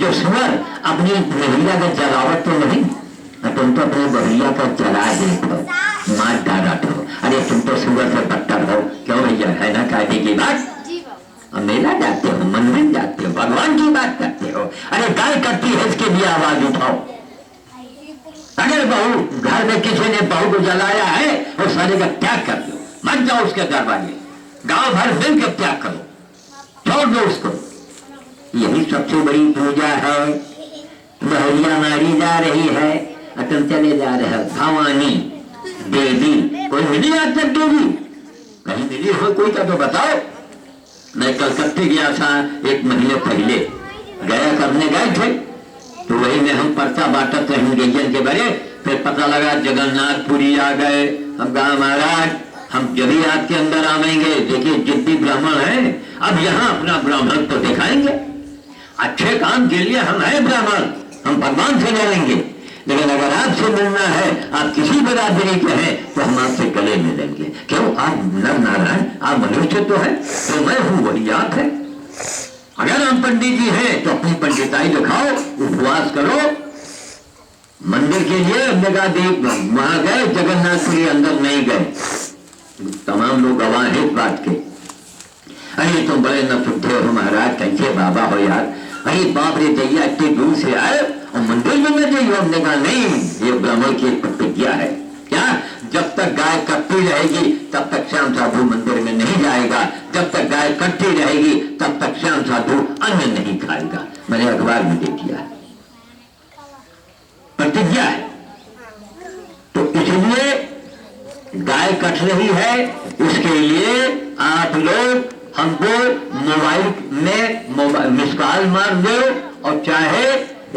जो सुअर अपनी बहरिया का जलावट तो नहीं, तुम तो अपनी बहरिया का जला देखो, मार डाला तो। अरे तुम तो सुअर से बदतर हो, क्यों भैया, है ना काटे की बात। अब मेला जाते हो, मंदिर जाते हो, भगवान की बात करते हो। अरे गाय कटती है, इसके लिए आवाज उठाओ। अगर बहू घर में किसी ने बहू को जलाया है, और सारे का त्याग कर दो, मत जाओ उसके दरवाजे, गांव भर मिल के त्याग करो, छोड़ दो उसको। यही सबसे बड़ी पूजा है। बहरिया मारी जा रही है, तुम चले जा रहे हो भवानी देवी। कोई मिली आज तक देवी? कहीं मिली हो कोई का तो बताओ। मैं कलकत्ते गया था 1 महीने पहले, गया करने गए थे, तो वही में हम पर्चा बांटते हैं रीजन के बड़े। फिर पता लगा जगन्नाथपुरी आ गए। हम कहा महाराज हम जब ही आपके अंदर आवेंगे, देखिए जिद्दी ब्राह्मण है, अब यहाँ अपना ब्राह्मण तो दिखाएंगे। अच्छे काम के लिए हम है ब्राह्मण, हम भगवान से लड़ेंगे, लेकिन अगर आपसे मिलना है, आप किसी बिरादरी के हैं, तो हम आपसे गले मिलेंगे। क्यों? आप नर नारायण, आप मनुष्य तो है, तो मैं हूँ वही आप है। अगर हम पंडित जी हैं तो अपनी पंडिताई दिखाओ, उपवास करो। मंदिर के लिए हमने कहा देख वहां गए, जगन्नाथपुरी अंदर नहीं गए, तमाम लोग गवाह हैं इस बात के। अरे तुम बड़े न शुद्ध हो महाराज, कैसे बाबा हो यार। अरे बाप रे दैया, इतनी दूर से आए और मंदिर में न जाइए। हमने कहा नहीं, ये ब्राह्मण की एक प्रतिज्ञा है। क्या? जब तक गाय कटती रहेगी तब तक श्याम साधु मंदिर में नहीं जाएगा, जब तक गाय कटती रहेगी तब तक श्याम साधु अन्न नहीं खाएगा। मैंने अखबार में देख लिया, प्रतिज्ञा है। तो इसलिए गाय कट रही है, इसके लिए आप लोग हमको मोबाइल में मिस कॉल मार दो, और चाहे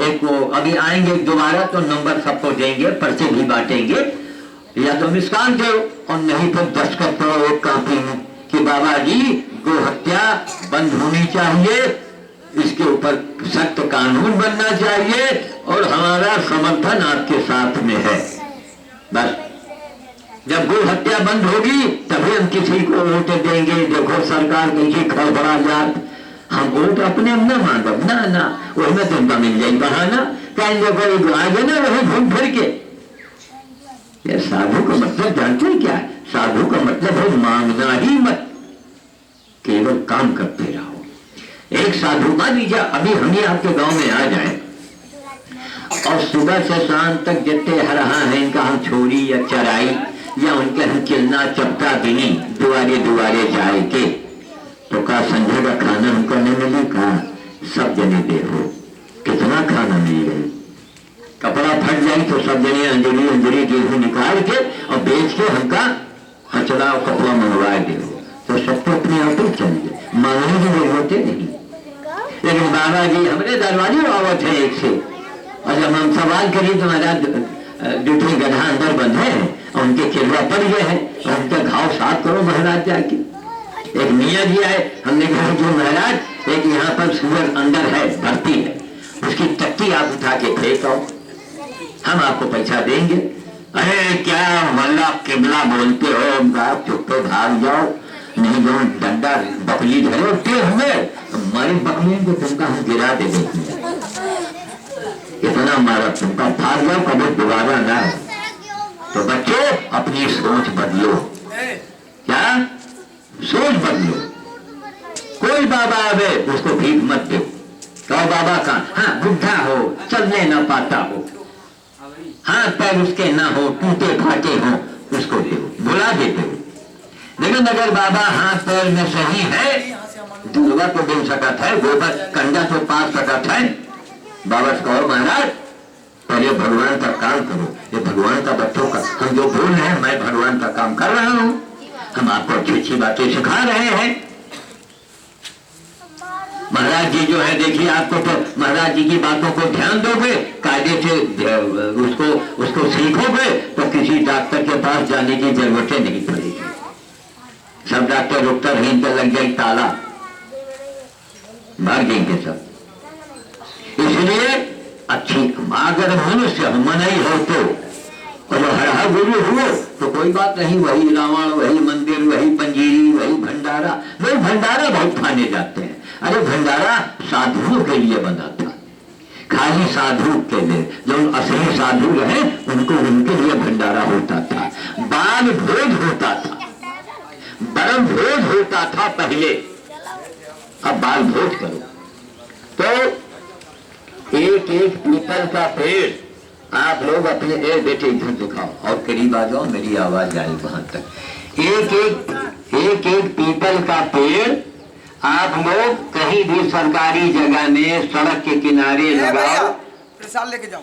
एक वो अभी आएंगे दोबारा तो नंबर सबको देंगे, पर्चे भी बांटेंगे, या तो मिस कॉल दो, और नहीं तो दस्तखत करो एक कॉपी में कि बाबा जी गो हत्या बंद होनी चाहिए, इसके ऊपर सख्त कानून बनना चाहिए, और हमारा समर्थन आपके साथ में है। बस जब गो हत्या बंद होगी तभी हम किसी को वोट देंगे। देखो सरकार कैसी खड़बड़ा जात, हम वोट अपने न मांगो ना ना, वही में तुमका मिल जाए बहाना, कहेंगे कोई आगे ना वही घूम फिर के। ये साधु का मतलब जानते हैं क्या है? साधु का मतलब है मांगना ही मत, केवल काम करते रहो। एक साधु मान लीजिए अभी हम ही आपके गांव में आ जाए, और सुबह से शाम तक जितने हरहा हैं इनका हम छोरी या चराई या उनके हम चिलना चपटा देनी दुआरे दुआरे जाए के, तो का संजय का खाना हमको नहीं मिले? कहा सब जने दे हो, कितना खाना मिल गए। कपड़ा फट जाए तो सब जने अंजलि अंजलि गेहूं निकाल के और बेच के हमका हचड़ा और कपड़ा मंगवा दे, तो सबको अपने आप ही चलिए, मांगने की जरूरत नहीं। लेकिन बाबा जी हमारे दरवाजे आवत है एक से, और जब हम सवाल करिए तो महाराज दूसरी गधा अंदर बंधे हैं और उनके चिलवा पड़ गए हैं, और उनका घाव साफ करो महाराज जाके। एक मियाँ जी आए, हमने कहा जो महाराज एक यहाँ पर सूअर अंदर है भर्ती है, उसकी टट्टी आप उठा के फेंको, हम आपको पैसा देंगे। अरे क्या वल्ला किबला बोलते हो, आप चुप पे भाग जाओ, नहीं जो डंडा बकली धरे उठते हमें हमारी बकली को तुमका हम गिरा दे देंगे, इतना मारा तुमका, भाग जाओ कभी दोबारा ना है। तो बच्चों अपनी सोच बदलो, क्या सोच बदलो। कोई बाबा आवे उसको भीख मत दो, कहो बाबा का हाँ बुढ़ा हो, चलने ना पाता हो, हाथ पैर उसके ना हो, टूटे फाटे हो, उसको दो, बुला देते हो। लेकिन अगर बाबा हाथ पैर में सही है, दूल्हा को दे सकत है, गोबर कंडा तो पा सकत है, बाबा से कहो महाराज पहले भगवान का काम करो, ये भगवान का बच्चों का हम जो भूल है, मैं भगवान का काम कर रहा हूँ, हम आपको अच्छी अच्छी बातें सिखा रहे हैं। महाराज जी जो है देखिए, आपको तो महाराज जी की बातों को ध्यान दोगे, कायदे से उसको सीखोगे, तो किसी डॉक्टर के पास जाने की जरूरत नहीं पड़ेगी। सब डॉक्टर रुककर ही इनका लग जाए ताला, भाग जाएंगे सब। इसलिए अच्छी अगर मनुष्य मन ही हो तो, और हर गुरु हुए तो कोई बात नहीं, वही रावण, वही मंदिर, वही पंजीरी, वही भंडारा। लोग भंडारा बहुत खाने जाते हैं, अरे भंडारा साधुओं के लिए बना था, खाली साधु के लिए, जो असली साधु रहे उनको उनके लिए भंडारा होता था, बाल भोज होता था, बरम भोज होता था पहले, अब बाल भोज करो। तो एक एक पीपल का पेड़ आप लोग अपने, ए बेटे इधर दिखाओ और करीब आ जाओ, मेरी आवाज आई वहां तक। एक एक पीपल का पेड़ आप लोग कहीं भी सरकारी जगह में सड़क के किनारे लगाओ। प्रसाद लेके जाओ।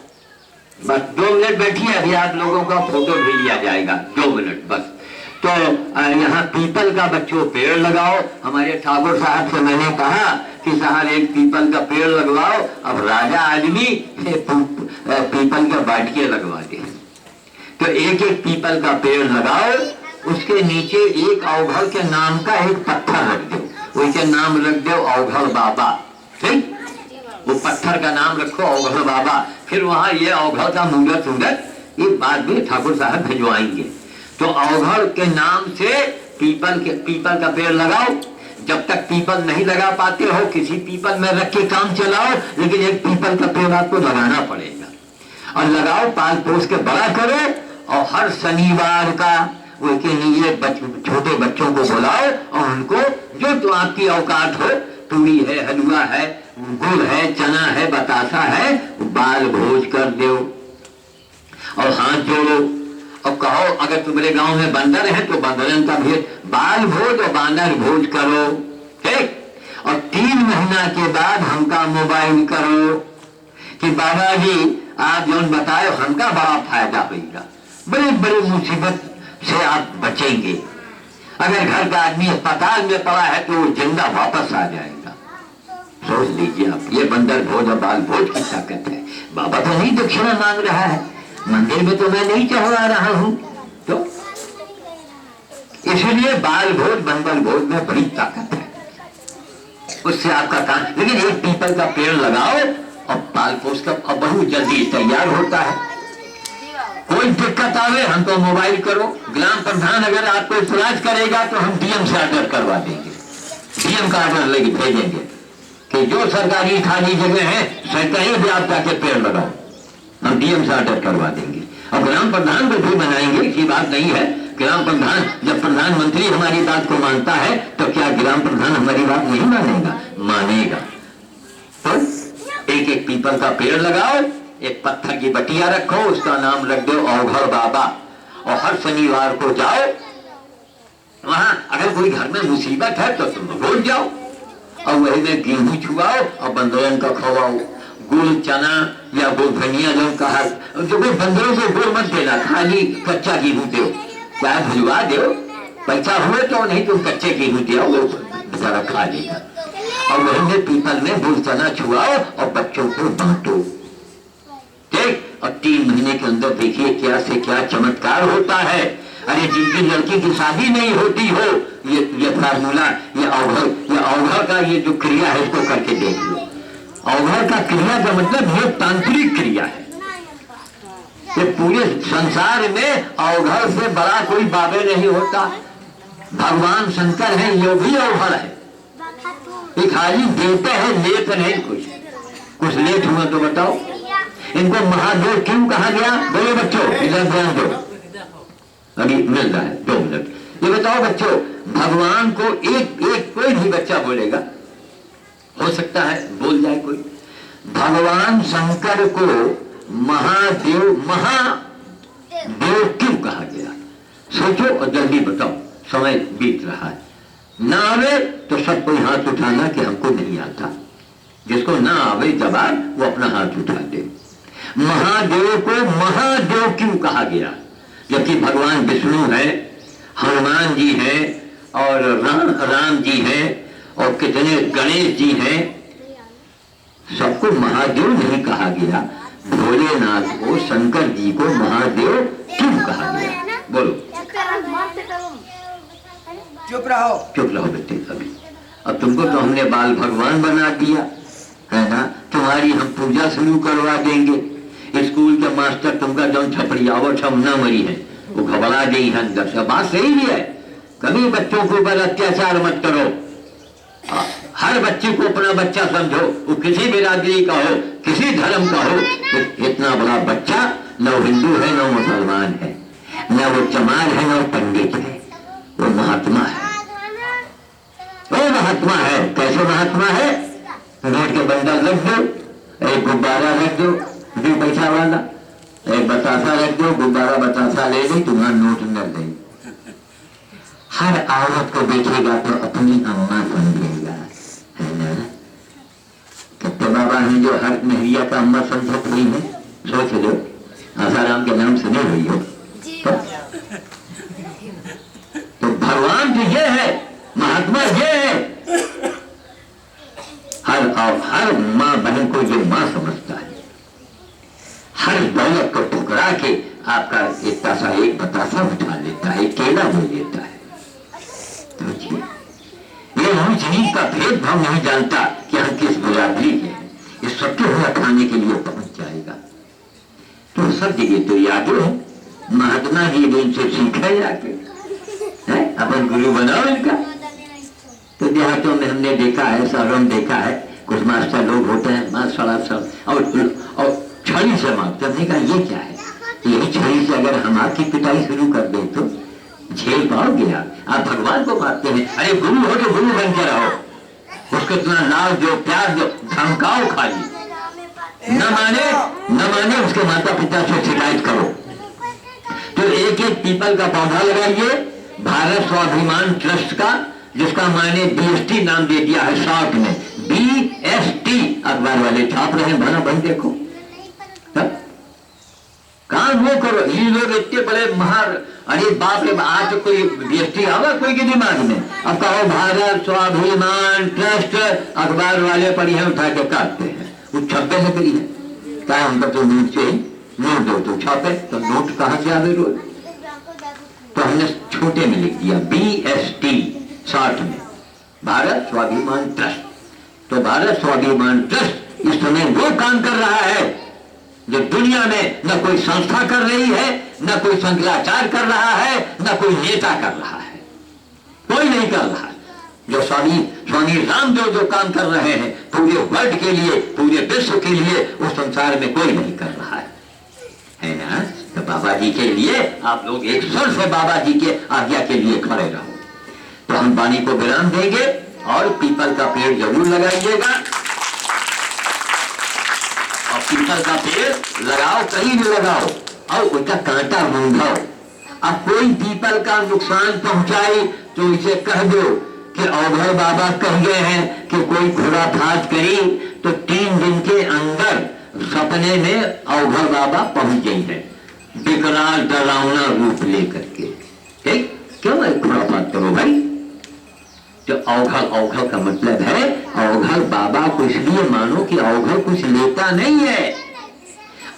बस 2 मिनट बैठिए, अभी आप लोगों का फोटो भी लिया जाएगा, 2 मिनट बस। तो यहाँ पीपल का बच्चों पेड़ लगाओ। हमारे ठाकुर साहब से मैंने कहा कि साहब एक पीपल का पेड़ लगवाओ। अब राजा आदमी पीपल का बाटिया लगवा दे। तो एक एक पीपल का पेड़ लगाओ, उसके नीचे एक अवघड़ के नाम का एक पत्थर रख दो, उसके नाम रख दो अवघड़ बाबा। ठीक, वो पत्थर का नाम रखो अवघड़ बाबा। फिर वहां ये अवघड़ का मूर्त ये बाद में ठाकुर साहब भिजवाएंगे। तो अवघड़ के नाम से पीपल का पेड़ लगाओ। जब तक पीपल नहीं लगा पाते हो, किसी पीपल में रख के काम चलाओ, लेकिन एक पीपल का पेड़ आपको लगाना पड़ेगा और लगाओ, पाल पोस के बड़ा करो। और हर शनिवार का उनके लिए छोटे बच्चों को बुलाओ और उनको जो तो आपकी औकात हो, पूरी है, हलवा है, गुड़ है, चना है, बतासा है, बाल भोज कर दो और हाथ जोड़ो और कहो अगर तुम्हारे गांव में बंदर है तो बंदरन का भी बाल भोज और बांदर भोज करो। ठीक, और 3 महीना के बाद हमका मोबाइल करो कि बाबा जी आप जो बताए हमका बड़ा फायदा होगा, बड़ी बड़ी मुसीबत से आप बचेंगे। अगर घर का आदमी अस्पताल में पड़ा है तो वो जिंदा वापस आ जाएगा। सोच लीजिए आप, ये बंदर भोज और बाल भोज की ताकत है। बाबा तो नहीं दक्षिणा मांग रहा है, मंदिर में तो मैं नहीं चढ़वा रहा हूं, तो इसलिए बाल भोज बंदर भोज में बड़ी ताकत है, उससे आपका काम। लेकिन एक पीपल का पेड़ लगाओ और बाल पोस का बहुत जल्दी तैयार होता है। कोई दिक्कत आवे हमको मोबाइल करो। ग्राम प्रधान अगर आपको इतराज करेगा तो हम डीएम से ऑर्डर करवा देंगे, डीएम का ऑर्डर लेके भेजेंगे कि जो सरकारी खाली जगह है कहीं भी आप जाके पेड़ लगाओ, हम डीएम से ऑर्डर करवा देंगे। और ग्राम प्रधान को भी मनाएंगे, ऐसी बात नहीं है। ग्राम प्रधान, जब प्रधानमंत्री हमारी बात को मानता है तो क्या ग्राम प्रधान हमारी बात नहीं मानेगा? मानेगा। तो एक एक पीपल का पेड़ लगाओ, एक पत्थर की बटिया रखो, उसका नाम रख दो अवघड़ बाबा। और हर शनिवार को जाओ वहां, अगर कोई घर में मुसीबत है तो तुम रोज जाओ और वही में गेहूं छुआओ और बंदरन का खवाओ, गुड़ चना या गुड़ धनिया जो कहा। जो कोई बंदरों को गुड़ मत देना, खाली कच्चा गेहूं दो, क्या भिजवा दो, पैसा हुए तो, नहीं तुम कच्चे गेहूं दो, वो बेचारा खा लेगा। और वही में पीपल में गुड़ चना छुआओ और बच्चों को बांटो। ठीक, और 3 महीने के अंदर देखिए क्या से क्या चमत्कार होता है। अरे जिनकी लड़की की शादी नहीं होती हो, ये फार्मूला, ये अवघड़ का ये जो क्रिया है इसको करके देख लो। अवघड़ का क्रिया का मतलब ये तांत्रिक क्रिया है। ये पूरे संसार में अवघड़ से बड़ा कोई बाबे नहीं होता। भगवान शंकर है, ये भी अवघड़ है। ये खाली देते हैं, लेते नहीं कुछ लेट हुआ तो बताओ। इनको महादेव क्यों कहा गया? बोलो बच्चों, इधर ध्यान दो, अभी मिल रहा है 2 मिनट। ये बताओ बच्चों, भगवान को एक कोई भी बच्चा बोलेगा, हो सकता है बोल जाए कोई। भगवान शंकर को महादेव क्यों कहा गया? सोचो और जल्दी बताओ, समय बीत रहा है। ना आवे तो सब कोई हाथ उठाना कि हमको नहीं आता। जिसको ना आवे जवाब वो अपना हाथ उठा दे। महादेव को महादेव क्यों कहा गया? जबकि भगवान विष्णु है, हनुमान जी हैं और राम जी हैं और कितने गणेश जी हैं, सबको महादेव नहीं कहा गया। भोलेनाथ को, शंकर जी को महादेव क्यों कहा गया? बोलो। चुप रहो बेटे। अब तुमको तो हमने बाल भगवान बना दिया है ना, तुम्हारी हम पूजा शुरू करवा देंगे। स्कूल के मास्टर तुमका जो छपड़ियावट न मरी है वो घबरा गई है अंदर से। बात सही भी है, कभी बच्चों के ऊपर अत्याचार मत करो। हर हर बच्चे को अपना बच्चा समझो, वो किसी बिरादरी का हो, किसी धर्म का हो। इतना बड़ा बच्चा न हिंदू है न मुसलमान है, न वो चमार है न पंडित है, वो महात्मा है। वो महात्मा है। कैसे महात्मा है? रोड के बंडल रख दो, एक गुब्बारा रख दो 2 पैसा वाला, एक बतासा रख दो, गुब्बारा बतासा ले ली, तुम्हारा नोट न देंगे। हर औरत को देखेगा तो अपनी अम्मा समझेगा, है ना? कत्ते बाबा हैं जो हर नहरिया का अम्मा समझत हुई है, सोच लो। आसाराम के नाम सुने हुई हो तो भगवान जो ये है, महात्मा ये है। हर माँ बहन को ये माँ समझता है। हर दौलत को ठुकरा के आपका इतना सा एक बतासा उठा लेता है, केला ले लेता है। ये ऊंच नीच का भेदभाव नहीं जानता कि हम किस बिरादरी के हैं। ये सबके हुआ खाने के लिए पहुंच जाएगा। तो सब जगह तो याद हो, महात्मा जी ने इनसे सीखा जाके, अपन गुरु बनाओ इनका। तो देहातों में हमने देखा है, शहरों में देखा है, कुछ मास्टर लोग होते हैं और छड़ी से मारते। हमने कहा ये क्या है? यही छड़ी से अगर हम आपकी पिटाई शुरू कर दे तो झेल पाओगे आप भगवान को मारते हैं। अरे गुरु हो तो गुरु बन के रहो, उसको इतना लाभ दो, प्यार दो, धमकाओ खाली। न माने उसके माता पिता से शिकायत करो। तो एक पीपल का पौधा लगाइए, भारत स्वाभिमान ट्रस्ट का, जिसका मैंने BST नाम दे दिया है शॉर्ट में, BST। अखबार वाले छाप रहे हैं, बना बन देखो काम वो करो। ये लोग इतने बड़े महार, अरे बाप रे, आज कोई BST आवा कोई के दिमाग में? अब कहो भारत स्वाभिमान ट्रस्ट, अखबार वाले पढ़ी है, उठा के काटते हैं। वो छपे से करी है क्या? हमको तो नोट चाहिए, नोट दो तो छापे, तो नोट कहाँ से आवे रोज? तो हमने छोटे में लिख दिया BST शॉर्ट में, भारत स्वाभिमान ट्रस्ट। तो भारत स्वाभिमान ट्रस्ट इस समय वो काम कर रहा है जो दुनिया में न कोई संस्था कर रही है, न कोई शंकराचार्य कर रहा है, न कोई नेता कर रहा है, कोई नहीं कर रहा है। जो स्वामी रामदेव जो काम कर रहे हैं पूरे वर्ल्ड के लिए, पूरे विश्व के लिए, उस संसार में कोई नहीं कर रहा है ना? तो बाबा जी के लिए आप लोग एक स्वर से बाबा जी के आज्ञा के लिए खड़े रहो। तो हम वाणी को विराम देंगे और पीपल का पेड़ जरूर लगाइएगा। और पीपल का पेड़ लगाओ, कहीं भी लगाओ, और उसका कांटा मूंढाओ। अब कोई पीपल का नुकसान पहुंचाए तो इसे कह दो कि अवघड़ बाबा कह गए हैं कि कोई खुराफात करी तो 3 दिन के अंदर सपने में अवघड़ बाबा पहुंच गई है, विकराल डरावना रूप लेकर के। ठीक, क्यों खुराफात करो भाई? जो अवघड़ का मतलब है, अवघड़ बाबा को इसलिए मानो कि अवघड़ कुछ लेता नहीं है।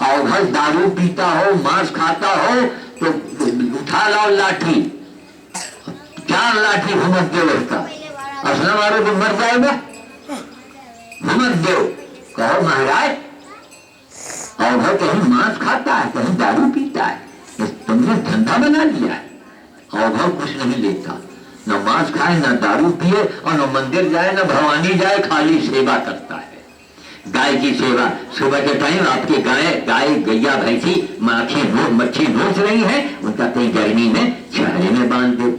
अवघड़ दारू पीता हो, मांस खाता हो तो उठा लाओ लाठी, 4 लाठी घुमत दो उसका, असला मारो तो मर जाएगा। घुमत दो, कहो महाराज अवघड़ कहीं मांस खाता है, कहीं दारू पीता है, तुमने धंधा बना लिया है। अवघड़ कुछ नहीं लेता, न मांस खाए, न दारू पिए, और न मंदिर जाए, न भवानी जाए, खाली सेवा करता है। गाय की सेवा, सुबह के टाइम आपकी गाय गैया भैंसी मच्छी नोच रही है, उनका कहीं गर्मी में चेहरे में बांध दो।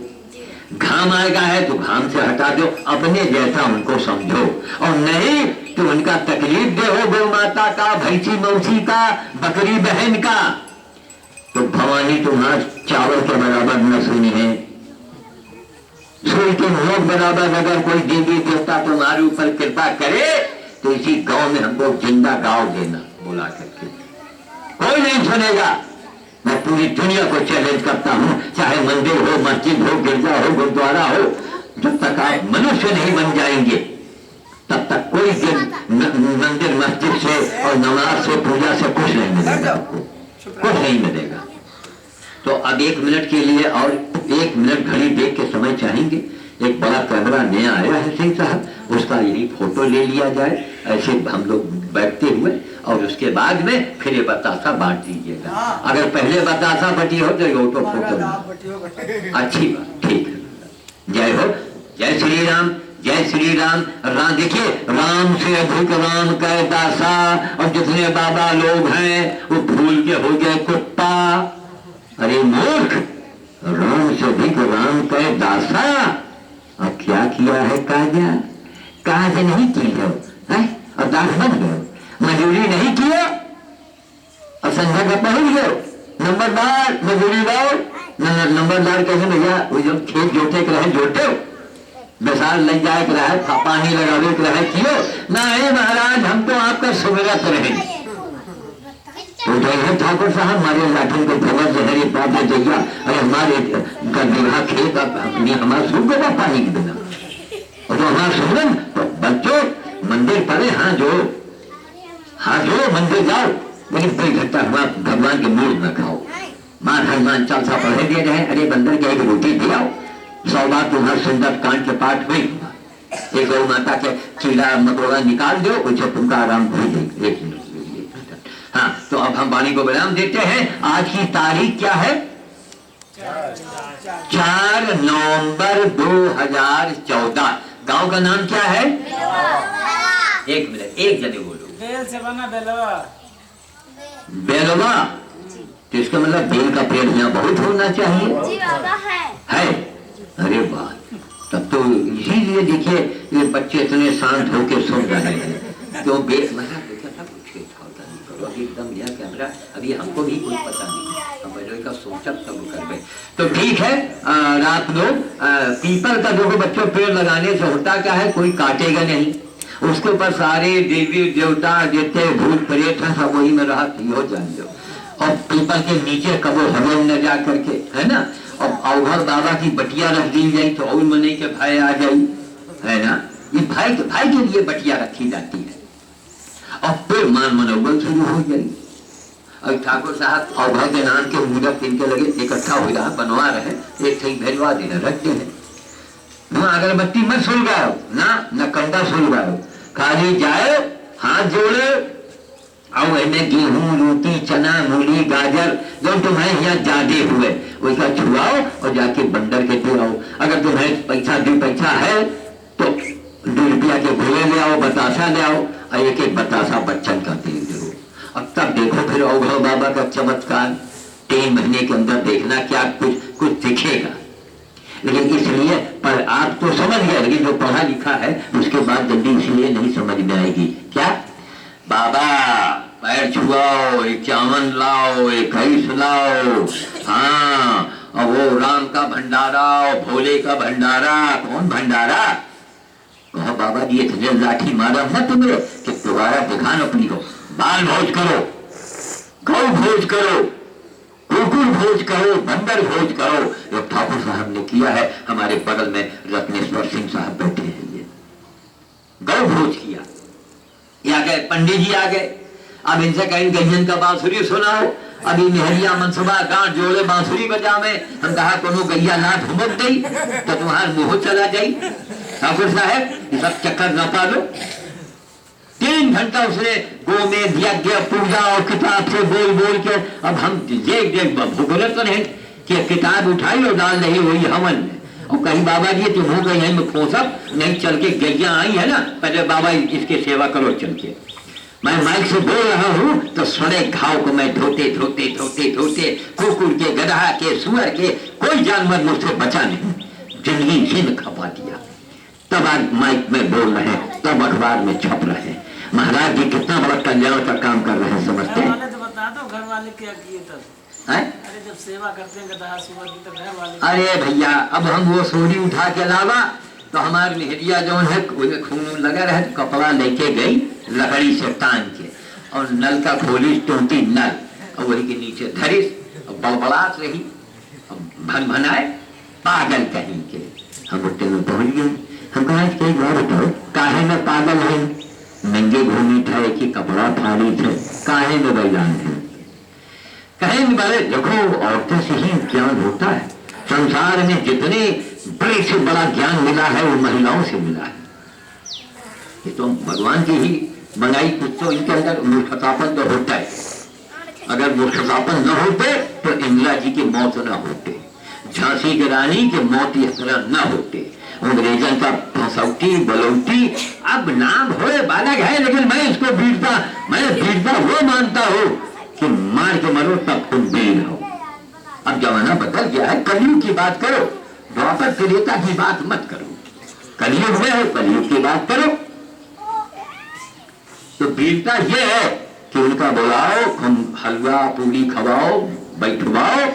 घाम आएगा है तो घाम से हटा दो, अपने जैसा उनको समझो। और नहीं तो उनका तकलीफ दे हो, गौ माता का, भैंसी मौसी का, बकरी बहन का, तो भवानी तुम्हारा चावल के बराबर न सुनी है। सूर्य के मुख बराबर अगर कोई देवी देवता तुम्हारे ऊपर कृपा करे तो इसी गांव में हमको जिंदा गाँव देना बुला करके, कोई नहीं सुनेगा। मैं पूरी दुनिया को चैलेंज करता हूँ, चाहे मंदिर हो, मस्जिद हो, गिरजा हो, गुरुद्वारा हो, जब तक आप मनुष्य नहीं बन जाएंगे तब तक कोई मंदिर मस्जिद से और नमाज से, पूजा से कुछ नहीं मिलेगा, कुछ नहीं मिलेगा। तो अब 1 मिनट के लिए और 1 मिनट घड़ी देख के समय चाहेंगे। एक बड़ा कैमरा नया आया है सिंह साहब, उसका यही फोटो ले लिया जाए, ऐसे हम लोग बैठते हुए, और उसके बाद में फिर ये बतासा बांट दीजिएगा। अगर पहले बतासा बटी हो तो ये तो फोटो अच्छी बात, ठीक है। जय हो, जय श्री राम, जय श्री राम। राम देखिए, राम से अधिक राम कह दासा, और जितने बाबा लोग हैं वो भूल के हो गए कुत्ता। अरे मूर्ख, राम से अधिक राम कह दासा, अब क्या किया है काजा? कहा से नहीं की हो और दास बन गए, मजूरी नहीं किया और संध्या का पहुंच गए। नंबरदार मजूरी दाओ, नंबरदार कैसे भैया? वो जब खेत जोते के रहे जोते, बेसार लग जाए के रहे, पानी लगावे के रहे कियो ना है महाराज, हम तो आपका सुमिरत रहे। तो ठाकुर साहब हमारे लाठन को खबर जहरी पाप जइया, अरे हमारे बीघा खेत हमारा सूख गया पानी के बिना, और तो हमारा सुमरन तो बच्चों मंदिर पड़े, हाँ जो मंदिर जाओ, लेकिन कोई घटता हुआ भगवान के मूड न खाओ। मान हनुमान चालीसा पढ़े दिए रहे, अरे बंदर के एक रोटी दिलाओ, 100 बार तुम्हारा सुंदर कांड के पाठ हुई, एक गौ माता के कीड़ा मकोड़ा निकाल दो, उसे तुमका आराम हो जाएगी। एक मिनट। हाँ, तो अब हम वाणी को विराम देते हैं। आज की तारीख क्या है? 4 नवंबर 2014। गांव का नाम क्या है? एक मिनट, एक जने बोलो। बेल से बना बेलवा। बेलवा, तो इसका मतलब बेल का पेड़ यहाँ बहुत होना चाहिए। जी बाबा है। अरे वाह, तब तो इसीलिए देखिए ये बच्चे इतने शांत होकर सुन रहे हैं। क्यों बेल मतलब एकदम यह कैमरा, अभी हमको भी कुछ पता नहीं, हम बड़े का सोचा तब कर गए। तो ठीक है, रात लोग पीपल का जो बच्चों पेड़ लगाने से होता क्या है, कोई काटेगा नहीं, उसके ऊपर सारे देवी देवता जितने भूत प्रेत हैं सब वही में रहा हो जान लो। और पीपल के नीचे कबो हवन न जा करके, है ना, और अवघर बाबा की बटिया रख दी जाए तो और मने के भय आ जाई, है ना। ये भाई के लिए बटिया रखी जाती है, और फिर मान मनोबल शुरू हो जाएगी। और ठाकुर साहब अवघर के नाम के मूर्त इनके लगे इकट्ठा हो रहा बनवा रहे, एक सही भेजवा देना रखते हैं। वहां अगरबत्ती मत सुलगाओ ना, न कंडा सुलगाओ, खाली जाए हाथ जोड़े, और इन्हें गेहूं रोटी चना मूली गाजर जो तुम्हें यहाँ जादे हुए वैसा छुआओ और जाके बंदर के दे आओ। अगर तुम्हें पैसा है तो 2 रुपया के घोड़े ले आओ, बतासा ले आओ, और एक बतासा बच्चन का दे दो। अब तब देखो फिर अवघर बाबा का चमत्कार 3 महीने के अंदर देखना क्या कुछ दिखेगा। लेकिन इसलिए पर आप तो समझ गए, लेकिन जो पढ़ा लिखा है उसके बाद जल्दी इसलिए नहीं समझ में आएगी। क्या बाबा पैर छुआओ, 51 लाओ, 21 लाओ, हाँ, और वो राम का भंडारा, भोले का भंडारा। कौन भंडारा? कहो बाबा जी इतने लाठी मारा मत तुम्हें कि दोबारा दिखान अपनी को। बाल भोज करो, गौ भोज करो, कुकुर भोज करो, बंदर भोज करो। जो ठाकुर साहब ने किया है, हमारे बगल में रत्नेश्वर सिंह साहब बैठे हैं, ये गौ भोज किया। आ गए पंडित जी आ गए, अब इनसे कहीं गंजन का बांसुरी सुनाओ। अभी मेहरिया मनसुबा गांठ जोड़े बांसुरी बजा में, हम कहा कोनो गैया लाठ घुमक गई तो तुम्हार मुंह चला जाई। ठाकुर साहब ये सब चक्कर न पालो। 3 घंटा उसने गो में यज्ञ पूजा और किताब से बोल के, अब हम देख भूगोल तो नहीं कि किताब उठाई और डाल रही वही हवन में, और कहीं बाबा जी तुम हो गए में खोसब नहीं, चल के गैया आई है ना, पहले बाबा इसके सेवा करो चल के। मैं माइक से बोल रहा हूँ तो सड़े घाव को मैं धोते कुकुर के, गधा के, सुअर के, कोई जानवर मुझसे बचा नहीं, जिंदगी जिन खपा दिया। तब आज माइक में बोल रहे हैं, तब अखबार में छप रहे हैं। महाराज जी कितना बड़ा कल्याण का काम कर रहे हैं, समझते हैं? तो बता दो घर वाले क्या किए तब? अरे जब सेवा करते हैं गधा सुअर की, तो घर वाले। अरे भैया अब हम वो सोनी उठा के लावा तो हमारे मेहरिया जो है उन्हें खून लगा रहे, कपड़ा लेके गई लकड़ी से तान के, और नल का खोली टूटी नल, और वही के नीचे धरिस, और बड़बड़ात रही, भन भनाए पागल कहीं के। हम होटल में पहुंच गए, हम कहा कई बार बताओ काहे में पागल है, नंगे घूमी थे कि कपड़ा फाड़ी थे, काहे में बैलान है? कहेंगे बारे देखो औरतों से ही ज्ञान होता है, संसार में जितने बड़े से बड़ा ज्ञान मिला है वो महिलाओं से मिला है। ये तो भगवान की ही बनाई, कुछ तो इनके अंदर मूर्खतापन तो होता है। अगर मूर्खतापन न होते तो इंदिरा जी की मौत न होते, झांसी की रानी के मौत इस तरह न होते, अंग्रेजन का फसौटी बलौटी अब नाम होए बालक है, लेकिन मैं इसको वीरता वो मानता हूँ कि मार के मरो तब तुम वीर हो। अब जमाना बदल गया है, कलयुग की बात करो, द्वापर त्रेता की बात मत करो। कलयुग में हो, कलयुग की बात करो। तो वीरता ये है कि उनका बुलाओ, हलवा पूरी खवाओ, बैठवाओ,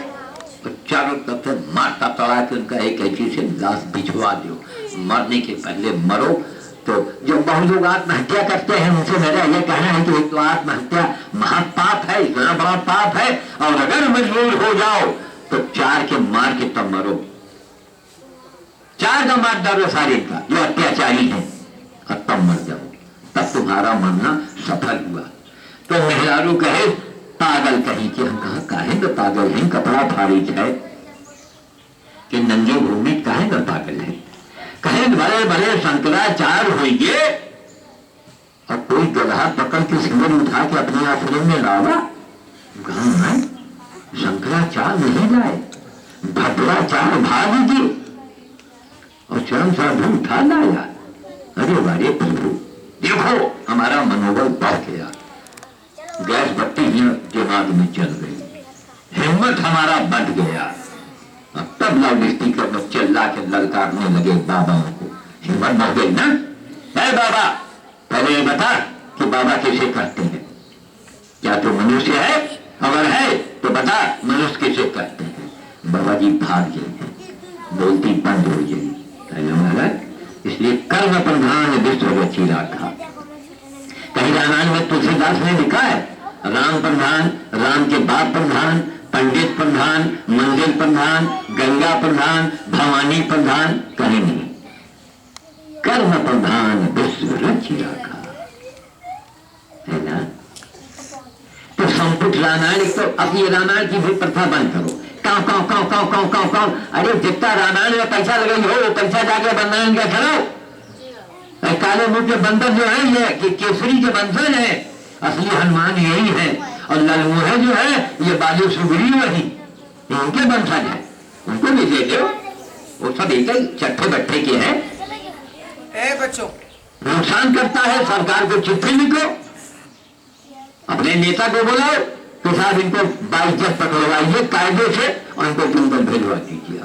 तो चारों तरफ से मारता तड़ा के उनका एक ऐसी से लाश भिजवा दो, मरने के पहले मरो। तो जो बहुत लोग आत्महत्या करते हैं, उनसे मेरा यह कहना है कि एक तो आत्महत्या महापाप है, इतना बड़ा पाप है, और अगर मजबूर हो जाओ तो 4 के मार के तब मरो। 4 का मार डालो सारे का जो अत्याचारी है, और तब मर जाओ, तब तुम्हारा मरना सफल हुआ। तो मेहरारू कहे पागल कहीं कि हम कहा काहे न पागल हैं, कपड़ा फारिज है कि नंगे भूमि काहे न पागल है। कहे भले भले शंकराचार्य होइए और कोई गधा पकड़ के सिंदूर उठा के अपने आश्रम में लावा, मैं शंकराचार्य नहीं लाए, भद्राचार्य भाग गए और चरण साधु उठा लाया। अरे वारे प्रभु, देखो हमारा मनोबल बढ़ गया, गैस बत्ती ही दिमाग में चल गई, हिम्मत हमारा बढ़ गया। अब तब लाउड स्पीकर में चिल्ला के ललकारने लगे बाबाओं को, हिम्मत बढ़ गई ना। है बाबा, पहले ये बता कि बाबा कैसे करते हैं, क्या तो मनुष्य है, अगर है तो बता मनुष्य कैसे करते हैं। बाबा जी भाग गए, बोलती बंद हो गई। इसलिए कर्म प्रधान विश्व रची रखा। कहीं रामायण में तुलसीदास ने लिखा है राम प्रधान, राम के बाप प्रधान, पंडित प्रधान, मंदिर प्रधान, गंगा प्रधान, भवानी प्रधान, कहीं नहीं। कर्म प्रधान विश्व रची रखा है ना। तो संपुट रामायण, तो अब ये रामायण की भी प्रथा बंद करो। काव काव काव काव काव काव काव, अरे जितना रामायण में पैसा लगाई हो वो पैसा जाके बनाने का चलो। काले मुंह के बंदर जो है ये कि केसरी के बंधन है, असली हनुमान यही है, और ललमुहे जो है ये बाजू सुगरी वही, इनके बंधन है, उनको भी दे दो, वो सब एक ही चट्टे बट्टे के हैं। बच्चों नुकसान करता है, सरकार को चिट्ठी लिखो, अपने नेता को बुलाओ तो साहब इनको बाइज्जत पकड़वाइए कायदे से और इनको जंगल भेजवा दीजिए।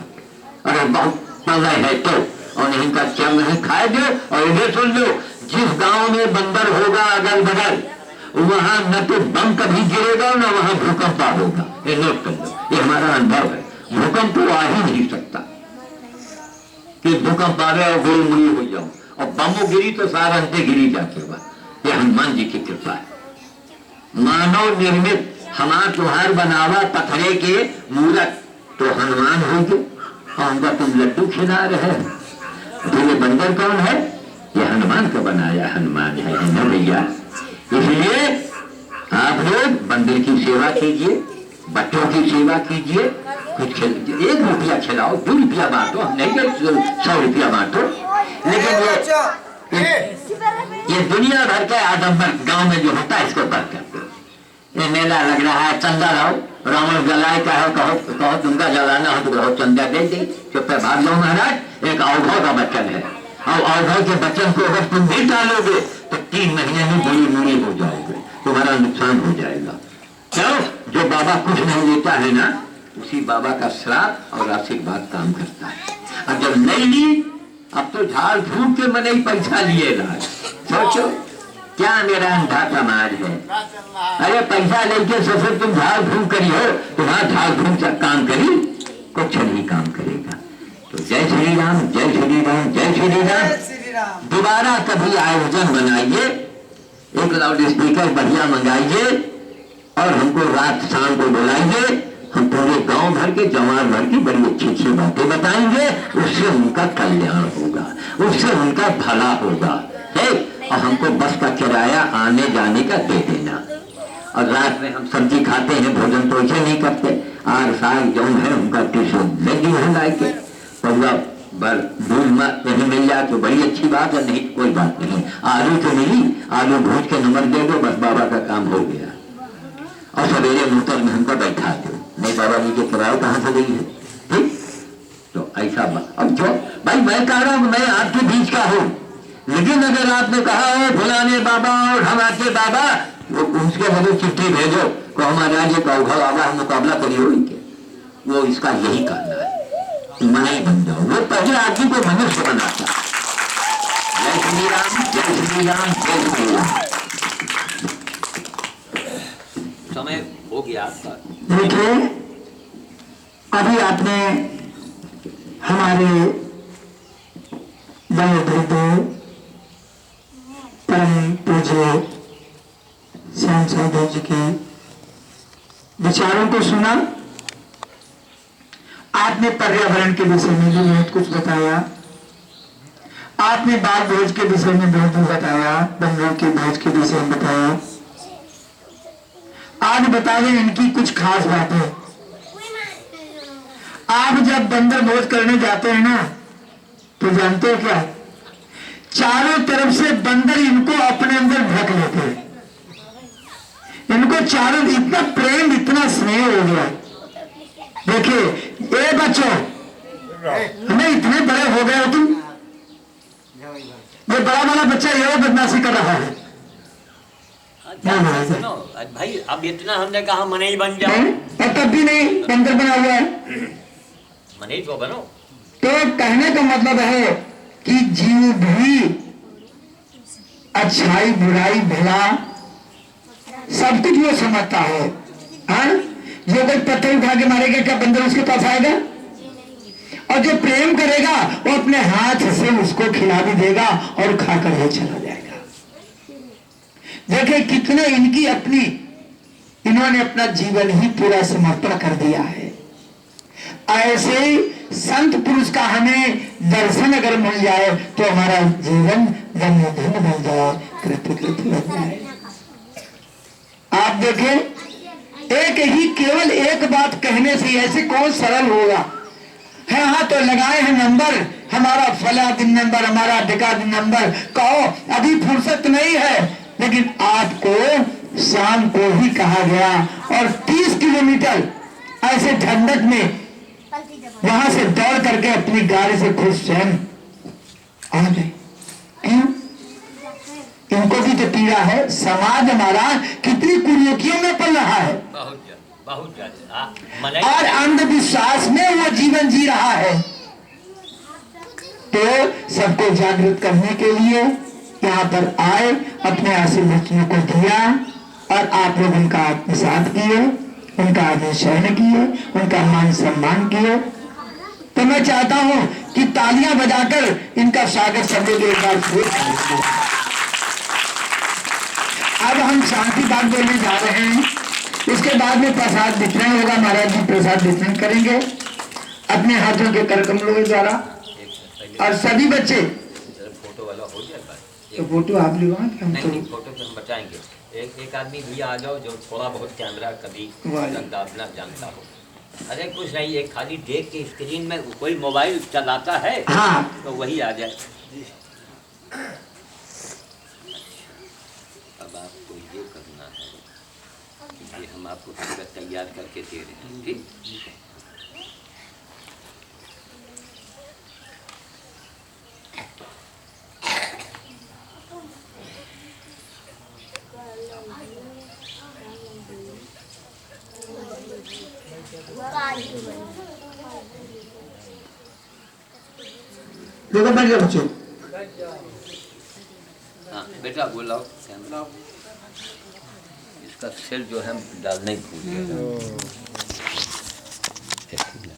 अगर बहुत पल्ला है तो, और नहीं का चल नहीं खाए दो। और इधर सुन लो, जिस गांव में बंदर होगा अगल बगल, वहां न तो बम कभी गिरेगा न वहां भूकंप होगा। ये नोट कर लो, ये हमारा अनुभव है। भूकंप तो आ ही नहीं सकता कि भूकंप आ गया और गोल मुड़ी हो जाओ, और बमो गिरी तो सारा अंते गिरी जाके बाद। ये हनुमान जी की कृपा है। मानव निर्मित हमारा त्योहार बनावा पत्थरे के मूरत तो हनुमान होंगे, और उनका तुम लड्डू खिला रहे हो। तो ये बंदर कौन है? ये हनुमान का बनाया हनुमान है ना भैया। इसलिए आप लोग बंदर की सेवा कीजिए, बच्चों की सेवा कीजिए, कुछ 1 रुपया खिलाओ, 2 रुपया बांटो, हम नहीं 100 रुपया बांटो। लेकिन ये दुनिया भर का आडम्बर गांव में जो होता है इसको बंद कर दो। ये मेला लग रहा है, चंदा लाओ, रावण जलाए का है, कहो तुमका जलाना हो तो कहो चंदा दे दे, चुप पे भाग लो महाराज। एक अवधव का वचन है, और अवधव के वचन को अगर तुम भी टालोगे तो 3 महीने में बुरी मुड़ी हो जाओगे, तुम्हारा नुकसान हो जाएगा। चलो, जो बाबा कुछ नहीं लेता है ना, उसी बाबा का श्राप और आशीर्वाद काम करता है। अब जब नहीं ली, अब तो झाड़ फूक के मने ही पैसा लिए ला। सोचो क्या मेरा अंधा समाज है। अरे पैसा लेके सफर तुम झाड़ फूक करी हो, तुम्हारा झाड़ फूक काम करी कुछ नहीं काम करेगा। तो जय श्री राम, जय श्री राम, जय श्री राम। दोबारा कभी आयोजन बनाइए, एक लाउड स्पीकर बढ़िया मंगाइए और हमको रात शाम को बुलाइए। हम पूरे गांव भर के जवार भर की बड़ी अच्छी अच्छी बातें बताएंगे, उससे उनका कल्याण होगा, उससे उनका भला होगा। और हमको बस का किराया आने जाने का दे देना। और रात में हम सब्जी खाते हैं, भोजन तो ऐसे नहीं करते, आग साग जो है उनका टिश्यू लगी है लाए के, पूरा दूध नहीं मिल जाए तो बड़ी अच्छी बात है, नहीं कोई बात नहीं। आलू तो मिली, आलू भूज के नमक दे दो, बस बाबा का काम हो गया। और सवेरे मोटर में हमको बैठा दो, नहीं बाबा जी के किराया कहाँ से गई है। ठीक, तो ऐसा अब जो भाई मैं कह रहा हूँ मैं आपके बीच का हूँ, लेकिन अगर आपने कहा है फलाने बाबा और हम आपके बाबा, उसके बदले चिट्ठी भेजो तो हमारे राज्य का बाबा मुकाबला करिए इनके, वो इसका यही कहना है, मनाई बन जाओ। वो पहले आदमी को मनुष्य बनाता। जय श्री राम, जय श्री राम, जय श्री राम। समय हो गया आपका। देखिए अभी आपने हमारे वयोवृद्ध परम पूज्य श्याम साधु जी के विचारों को सुना। आपने पर्यावरण के विषय में भी बहुत कुछ बताया, आपने बाल भोज के विषय में बहुत कुछ बताया, बंदरों के भोज के विषय में बताया। आज बता दें इनकी कुछ खास बातें। आप जब बंदर भोज करने जाते हैं ना, तो जानते हो क्या, चारों तरफ से बंदर इनको अपने अंदर ढक लेते हैं। इनको चारों इतना प्रेम, इतना स्नेह हो गया। देखिए ये बच्चों, हमें इतने बड़े हो गए हो तुम, ये बड़ा वाला बच्चा ये बदमाशी कर रहा है। सुनो भाई, अब इतना हमने कहा मने ही बन जाओ, और तब भी नहीं, बंदर बना हुआ है। मने ही तो बनो। तो कहने का मतलब है कि जीव भी अच्छाई बुराई भला सब कुछ वो समझता है। हाँ, जो कोई पत्थर उठा के मारेगा क्या बंदर उसके पास आएगा? और जो प्रेम करेगा वो अपने हाथ से उसको खिला भी देगा और खाकर वो चला जाएगा। देखिए कितने इनकी अपनी, इन्होंने अपना जीवन ही पूरा समर्पण कर दिया है। ऐसे संत पुरुष का हमें दर्शन अगर मिल जाए तो हमारा जीवन धन्य धन्य बन जाए, कृतकृत बन जाए। आप देखें एक ही केवल एक बात कहने से ऐसे कौन सरल होगा है। हाँ तो लगाए हैं नंबर, हमारा फला दिन नंबर, हमारा ढिका दिन नंबर, कहो अभी फुर्सत नहीं है, लेकिन आपको शाम को ही कहा गया और 30 किलोमीटर ऐसे ठंडक में वहां से दौड़ करके अपनी गाड़ी से खुद स्वयं आ गए। क्यों? इनको भी तो पीड़ा है। समाज हमारा कितनी कुरीतियों में पल रहा है, बहुत ज्यादा, और अंधविश्वास में वो जीवन जी रहा है। तो सबको जागृत करने के लिए यहाँ पर आए, अपने आशीर्वाद को दिया और आप लोग उनका आत्मसात किए, उनका अनुसरण किए, उनका मान सम्मान किए। तो मैं चाहता हूं कि तालियां बजाकर इनका स्वागत सब लोग एक बार फिर करेंगे। अब हम शांति बात बोलने जा रहे हैं, इसके बाद में प्रसाद वितरण होगा। महाराज जी प्रसाद वितरण करेंगे अपने हाथों के कर कमलों के द्वारा, और सभी बच्चे फोटो वाला हो जाए। तो फोटो आप लोग नहीं, फोटो तो हम बचाएंगे। एक आदमी भी आ जाओ जो थोड़ा बहुत कैमरा कभी दाबना जानता हो। अरे कुछ नहीं, एक खाली देख के स्क्रीन में कोई मोबाइल चलाता है, हाँ, तो वही आ जाए। अब आपको ये करना है कि हम आपको पूरा तैयार करके दे रहे हैं, ठीक? देखो बैठ जाओ बच्चों। हाँ बेटा बोलाओ, कैमरा इसका सेल जो है डालने ही भूल गया।